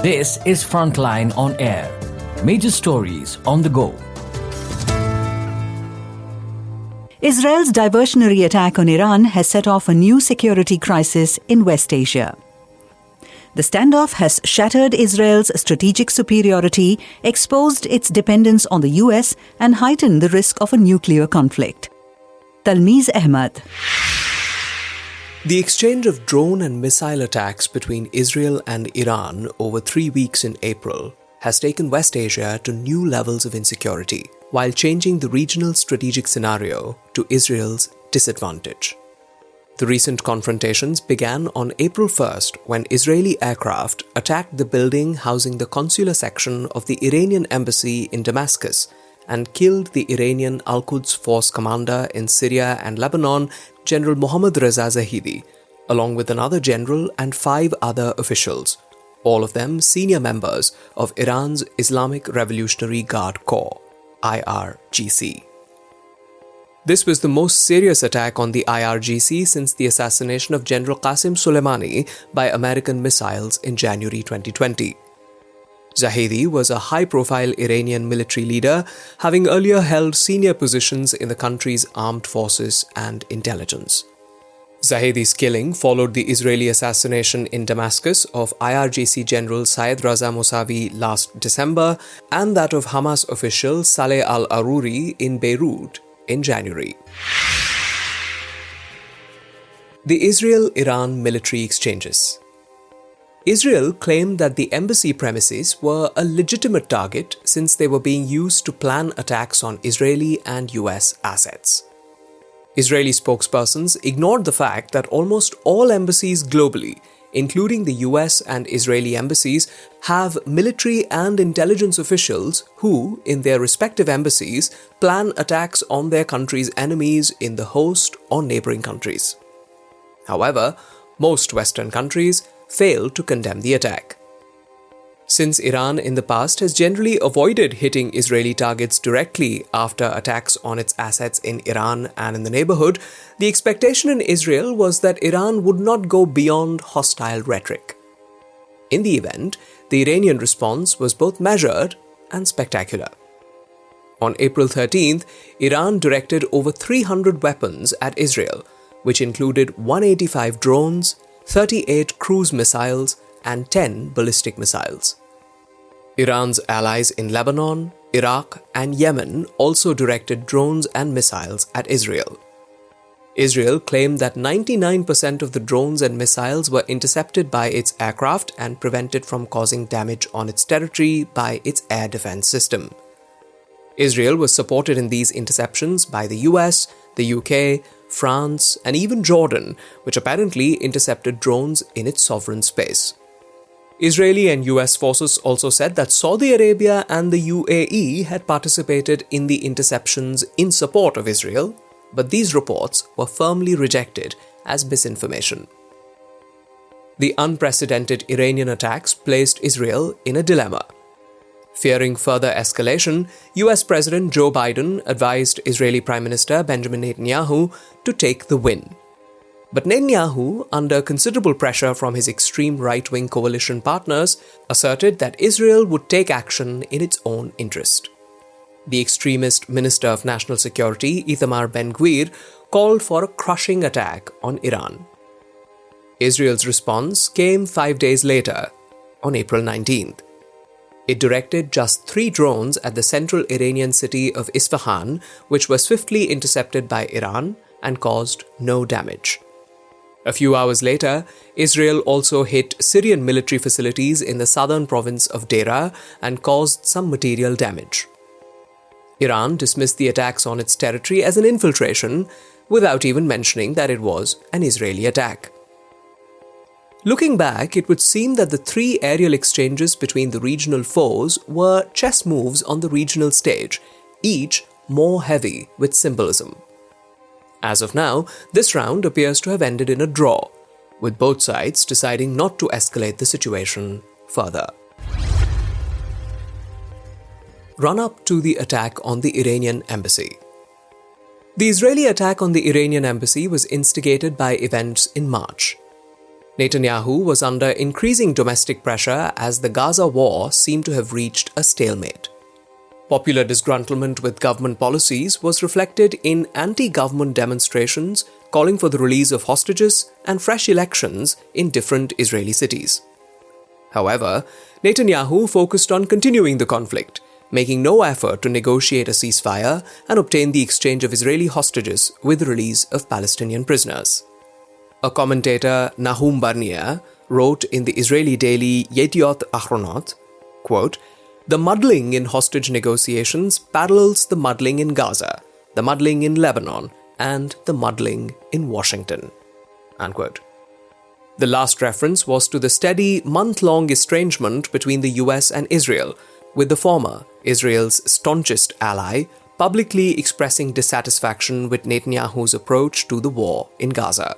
This is Frontline on Air. Major stories on the go. Israel's diversionary attack on Iran has set off a new security crisis in West Asia. The standoff has shattered Israel's strategic superiority, exposed its dependence on the US, and heightened the risk of a nuclear conflict. Talmiz Ahmad. The exchange of drone and missile attacks between Israel and Iran over 3 weeks in April has taken West Asia to new levels of insecurity, while changing the regional strategic scenario to Israel's disadvantage. The recent confrontations began on April 1st when Israeli aircraft attacked the building housing the consular section of the Iranian embassy in Damascus and killed the Iranian Al-Quds Force commander in Syria and Lebanon, General Mohammad Reza Zahidi, along with another general and 5 other officials, all of them senior members of Iran's Islamic Revolutionary Guard Corps, IRGC. This was the most serious attack on the IRGC since the assassination of General Qasem Soleimani by American missiles in January 2020. Zahidi was a high-profile Iranian military leader, having earlier held senior positions in the country's armed forces and intelligence. Zahidi's killing followed the Israeli assassination in Damascus of IRGC General Syed Raza Mousavi last December and that of Hamas official Saleh al-Aruri in Beirut in January. The Israel-Iran military exchanges. Israel claimed that the embassy premises were a legitimate target since they were being used to plan attacks on Israeli and US assets. Israeli spokespersons ignored the fact that almost all embassies globally, including the US and Israeli embassies, have military and intelligence officials who, in their respective embassies, plan attacks on their country's enemies in the host or neighboring countries. However, most Western countries failed to condemn the attack. Since Iran in the past has generally avoided hitting Israeli targets directly after attacks on its assets in Iran and in the neighborhood, the expectation in Israel was that Iran would not go beyond hostile rhetoric. In the event, the Iranian response was both measured and spectacular. On April 13th, Iran directed over 300 weapons at Israel, which included 185 drones, 38 cruise missiles, and 10 ballistic missiles. Iran's allies in Lebanon, Iraq, and Yemen also directed drones and missiles at Israel. Israel claimed that 99% of the drones and missiles were intercepted by its aircraft and prevented from causing damage on its territory by its air defense system. Israel was supported in these interceptions by the US, the UK, France, and even Jordan, which apparently intercepted drones in its sovereign space. Israeli and US forces also said that Saudi Arabia and the UAE had participated in the interceptions in support of Israel, but these reports were firmly rejected as misinformation. The unprecedented Iranian attacks placed Israel in a dilemma. Fearing further escalation, US President Joe Biden advised Israeli Prime Minister Benjamin Netanyahu to take the win. But Netanyahu, under considerable pressure from his extreme right-wing coalition partners, asserted that Israel would take action in its own interest. The extremist Minister of National Security, Itamar Ben-Gvir, called for a crushing attack on Iran. Israel's response came 5 days later, on April 19th. It directed just 3 drones at the central Iranian city of Isfahan, which were swiftly intercepted by Iran and caused no damage. A few hours later, Israel also hit Syrian military facilities in the southern province of Deraa and caused some material damage. Iran dismissed the attacks on its territory as an infiltration, without even mentioning that it was an Israeli attack. Looking back, it would seem that the 3 aerial exchanges between the regional foes were chess moves on the regional stage, each more heavy with symbolism. As of now, this round appears to have ended in a draw, with both sides deciding not to escalate the situation further. Run-up to the attack on the Iranian embassy. The Israeli attack on the Iranian embassy was instigated by events in March. Netanyahu was under increasing domestic pressure as the Gaza war seemed to have reached a stalemate. Popular disgruntlement with government policies was reflected in anti-government demonstrations calling for the release of hostages and fresh elections in different Israeli cities. However, Netanyahu focused on continuing the conflict, making no effort to negotiate a ceasefire and obtain the exchange of Israeli hostages with the release of Palestinian prisoners. A commentator, Nahum Barnea, wrote in the Israeli daily Yediot Ahronot, quote, "The muddling in hostage negotiations parallels the muddling in Gaza, the muddling in Lebanon, and the muddling in Washington." Unquote. The last reference was to the steady, month-long estrangement between the US and Israel, with the former, Israel's staunchest ally, publicly expressing dissatisfaction with Netanyahu's approach to the war in Gaza.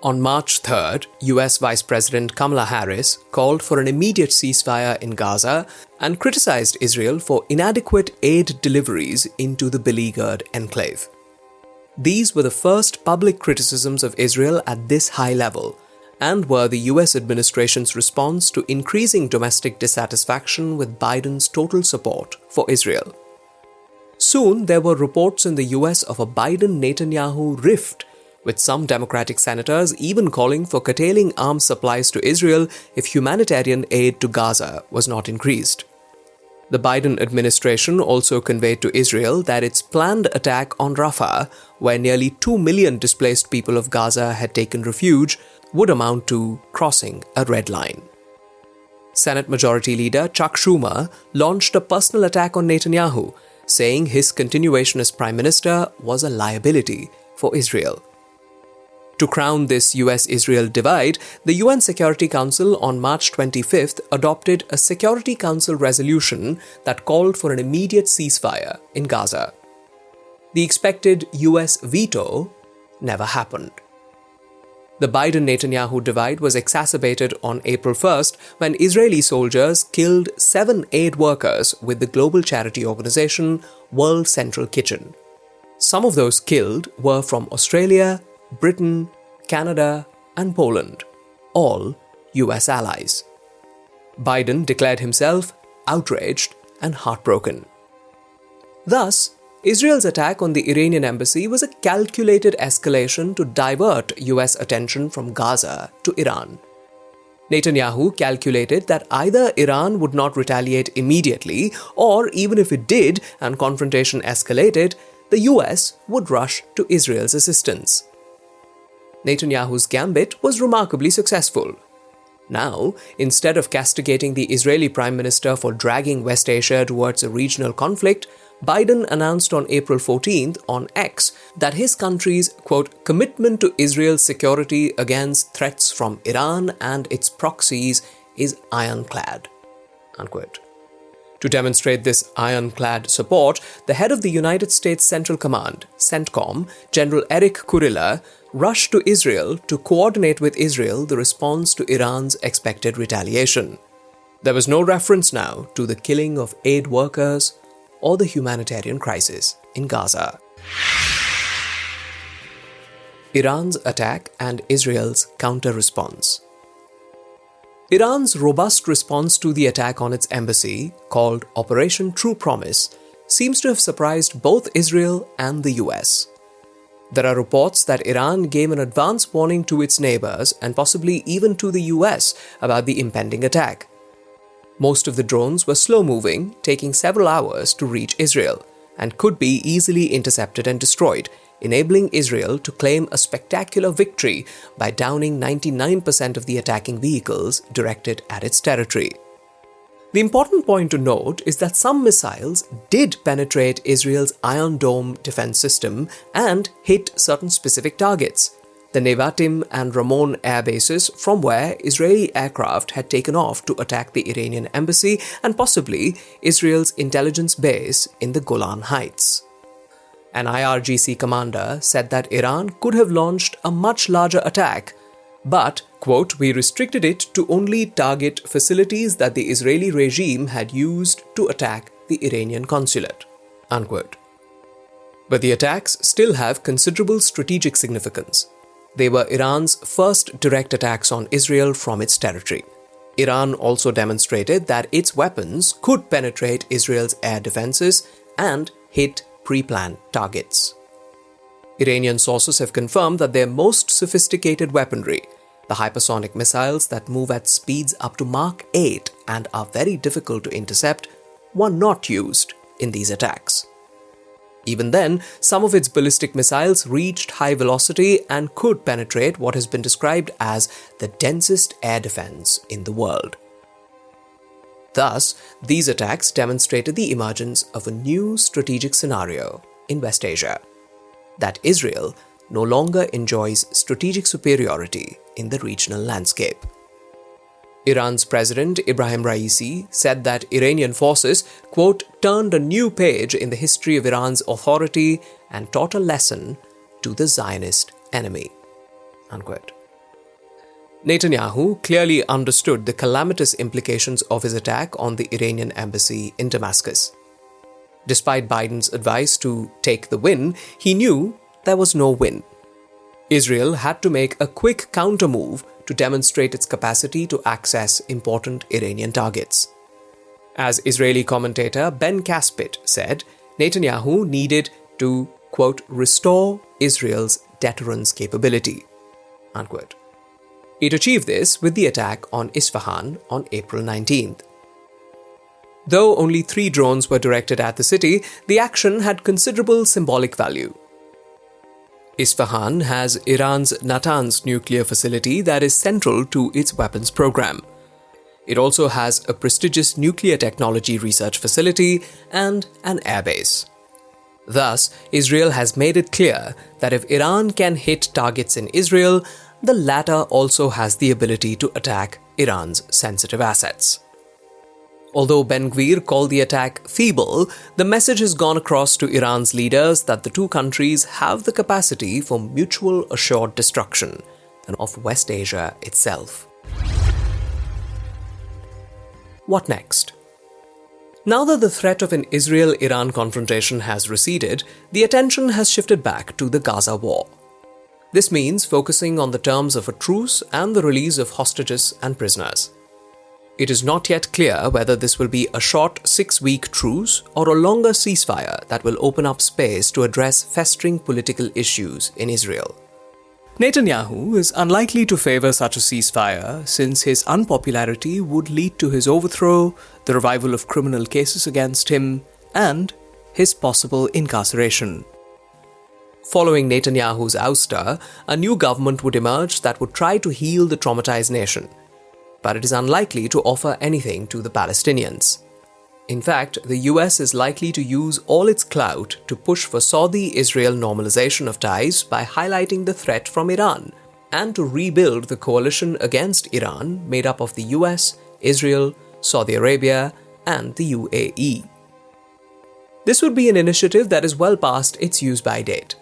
On March 3rd, US Vice President Kamala Harris called for an immediate ceasefire in Gaza and criticized Israel for inadequate aid deliveries into the beleaguered enclave. These were the first public criticisms of Israel at this high level, and were the US administration's response to increasing domestic dissatisfaction with Biden's total support for Israel. Soon, there were reports in the US of a Biden-Netanyahu rift, with some Democratic senators even calling for curtailing arms supplies to Israel if humanitarian aid to Gaza was not increased. The Biden administration also conveyed to Israel that its planned attack on Rafah, where nearly 2 million displaced people of Gaza had taken refuge, would amount to crossing a red line. Senate Majority Leader Chuck Schumer launched a personal attack on Netanyahu, saying his continuation as Prime Minister was a liability for Israel. To crown this US-Israel divide, the UN Security Council on March 25th adopted a Security Council resolution that called for an immediate ceasefire in Gaza. The expected US veto never happened. The Biden-Netanyahu divide was exacerbated on April 1st when Israeli soldiers killed 7 aid workers with the global charity organization World Central Kitchen. Some of those killed were from Australia, Britain, Canada, and Poland, all US allies. Biden declared himself outraged and heartbroken. Thus, Israel's attack on the Iranian embassy was a calculated escalation to divert US attention from Gaza to Iran. Netanyahu calculated that either Iran would not retaliate immediately, or even if it did and confrontation escalated, the US would rush to Israel's assistance. Netanyahu's gambit was remarkably successful. Now, instead of castigating the Israeli Prime Minister for dragging West Asia towards a regional conflict, Biden announced on April 14th on X that his country's, quote, commitment to Israel's security against threats from Iran and its proxies is ironclad, unquote. To demonstrate this ironclad support, the head of the United States Central Command, CENTCOM, General Eric Kurilla, rushed to Israel to coordinate with Israel the response to Iran's expected retaliation. There was no reference now to the killing of aid workers or the humanitarian crisis in Gaza. Iran's attack and Israel's counter-response. Iran's robust response to the attack on its embassy, called Operation True Promise, seems to have surprised both Israel and the US. There are reports that Iran gave an advance warning to its neighbors and possibly even to the US about the impending attack. Most of the drones were slow-moving, taking several hours to reach Israel, and could be easily intercepted and destroyed, enabling Israel to claim a spectacular victory by downing 99% of the attacking vehicles directed at its territory. The important point to note is that some missiles did penetrate Israel's Iron Dome defense system and hit certain specific targets, the Nevatim and Ramon air bases from where Israeli aircraft had taken off to attack the Iranian embassy and possibly Israel's intelligence base in the Golan Heights. An IRGC commander said that Iran could have launched a much larger attack, but, quote, we restricted it to only target facilities that the Israeli regime had used to attack the Iranian consulate, unquote. But the attacks still have considerable strategic significance. They were Iran's first direct attacks on Israel from its territory. Iran also demonstrated that its weapons could penetrate Israel's air defenses and hit pre-planned targets. Iranian sources have confirmed that their most sophisticated weaponry, the hypersonic missiles that move at speeds up to Mach 8 and are very difficult to intercept, were not used in these attacks. Even then, some of its ballistic missiles reached high velocity and could penetrate what has been described as the densest air defense in the world. Thus, these attacks demonstrated the emergence of a new strategic scenario in West Asia, that Israel no longer enjoys strategic superiority in the regional landscape. Iran's President Ibrahim Raisi said that Iranian forces, quote, turned a new page in the history of Iran's authority and taught a lesson to the Zionist enemy, unquote. Netanyahu clearly understood the calamitous implications of his attack on the Iranian embassy in Damascus. Despite Biden's advice to take the win, he knew there was no win. Israel had to make a quick counter-move to demonstrate its capacity to access important Iranian targets. As Israeli commentator Ben Caspit said, Netanyahu needed to, quote, restore Israel's deterrence capability, unquote. It achieved this with the attack on Isfahan on April 19th. Though only 3 drones were directed at the city, the action had considerable symbolic value. Isfahan has Iran's Natanz nuclear facility that is central to its weapons program. It also has a prestigious nuclear technology research facility and an airbase. Thus, Israel has made it clear that if Iran can hit targets in Israel, the latter also has the ability to attack Iran's sensitive assets. Although Ben-Gvir called the attack feeble, the message has gone across to Iran's leaders that the two countries have the capacity for mutual assured destruction of West Asia itself. What next? Now that the threat of an Israel-Iran confrontation has receded, the attention has shifted back to the Gaza war. This means focusing on the terms of a truce and the release of hostages and prisoners. It is not yet clear whether this will be a short 6-week truce or a longer ceasefire that will open up space to address festering political issues in Israel. Netanyahu is unlikely to favor such a ceasefire since his unpopularity would lead to his overthrow, the revival of criminal cases against him, and his possible incarceration. Following Netanyahu's ouster, a new government would emerge that would try to heal the traumatized nation, but it is unlikely to offer anything to the Palestinians. In fact, the US is likely to use all its clout to push for Saudi-Israel normalization of ties by highlighting the threat from Iran and to rebuild the coalition against Iran made up of the US, Israel, Saudi Arabia, and the UAE. This would be an initiative that is well past its use-by date.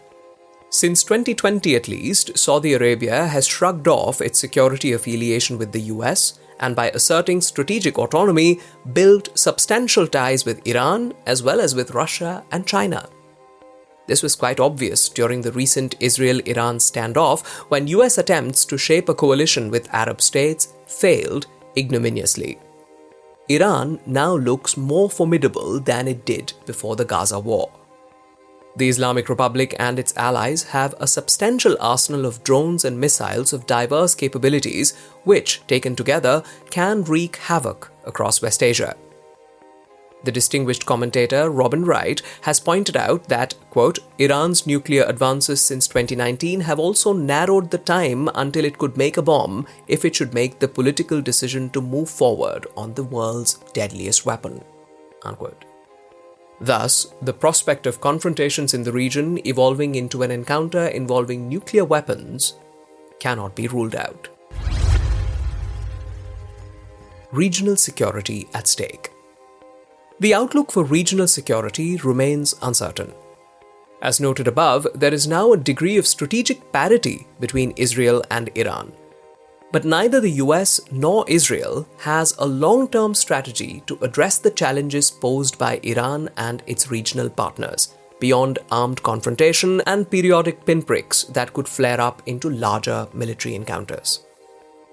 Since 2020 at least, Saudi Arabia has shrugged off its security affiliation with the US and by asserting strategic autonomy, built substantial ties with Iran as well as with Russia and China. This was quite obvious during the recent Israel-Iran standoff when US attempts to shape a coalition with Arab states failed ignominiously. Iran now looks more formidable than it did before the Gaza war. The Islamic Republic and its allies have a substantial arsenal of drones and missiles of diverse capabilities which, taken together, can wreak havoc across West Asia. The distinguished commentator Robin Wright has pointed out that, quote, Iran's nuclear advances since 2019 have also narrowed the time until it could make a bomb if it should make the political decision to move forward on the world's deadliest weapon, unquote. Thus, the prospect of confrontations in the region evolving into an encounter involving nuclear weapons cannot be ruled out. Regional security at stake. The outlook for regional security remains uncertain. As noted above, there is now a degree of strategic parity between Israel and Iran. But neither the US nor Israel has a long-term strategy to address the challenges posed by Iran and its regional partners, beyond armed confrontation and periodic pinpricks that could flare up into larger military encounters.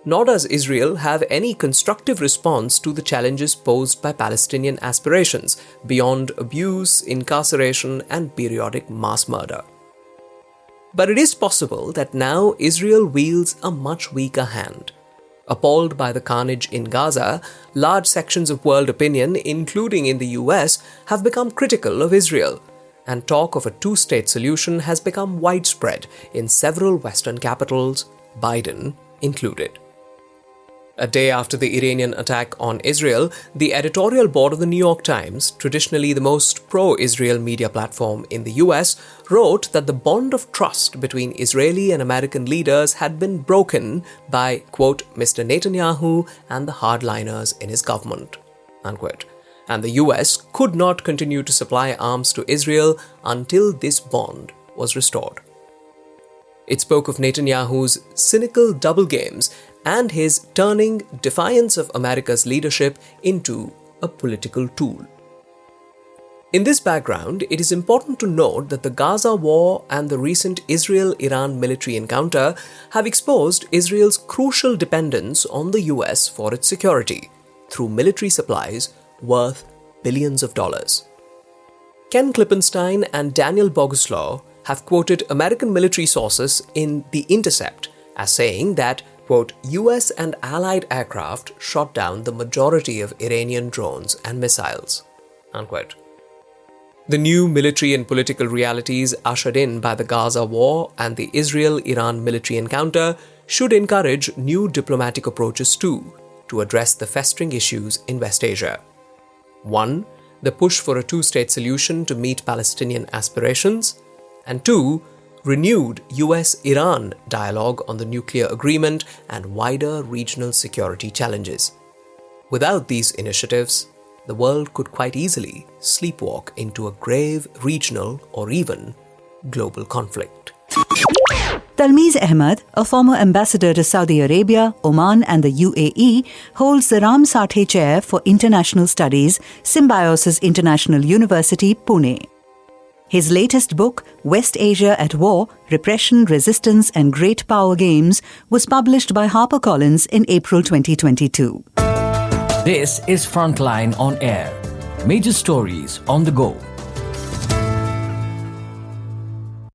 Nor does Israel have any constructive response to the challenges posed by Palestinian aspirations beyond abuse, incarceration, and periodic mass murder. But it is possible that now Israel wields a much weaker hand. Appalled by the carnage in Gaza, large sections of world opinion, including in the US, have become critical of Israel, and talk of a two-state solution has become widespread in several Western capitals, Biden included. A day after the Iranian attack on Israel, the editorial board of the New York Times, traditionally the most pro-Israel media platform in the US, wrote that the bond of trust between Israeli and American leaders had been broken by, quote, Mr. Netanyahu and the hardliners in his government, unquote. And the US could not continue to supply arms to Israel until this bond was restored. It spoke of Netanyahu's cynical double games and his turning defiance of America's leadership into a political tool. In this background, it is important to note that the Gaza war and the recent Israel-Iran military encounter have exposed Israel's crucial dependence on the US for its security through military supplies worth billions of dollars. Ken Klippenstein and Daniel Boguslaw have quoted American military sources in The Intercept as saying that, quote, US and allied aircraft shot down the majority of Iranian drones and missiles, unquote. The new military and political realities ushered in by the Gaza war and the Israel-Iran military encounter should encourage new diplomatic approaches too to address the festering issues in West Asia. 1. The push for a two-state solution to meet Palestinian aspirations, and 2. Renewed US-Iran dialogue on the nuclear agreement and wider regional security challenges. Without these initiatives, the world could quite easily sleepwalk into a grave regional or even global conflict. Talmiz Ahmad, a former ambassador to Saudi Arabia, Oman and the UAE, holds the Ram Sathe Chair for International Studies, Symbiosis International University, Pune. His latest book, West Asia at War, Repression, Resistance and Great Power Games, was published by HarperCollins in April 2022. This is Frontline on Air. Major stories on the go.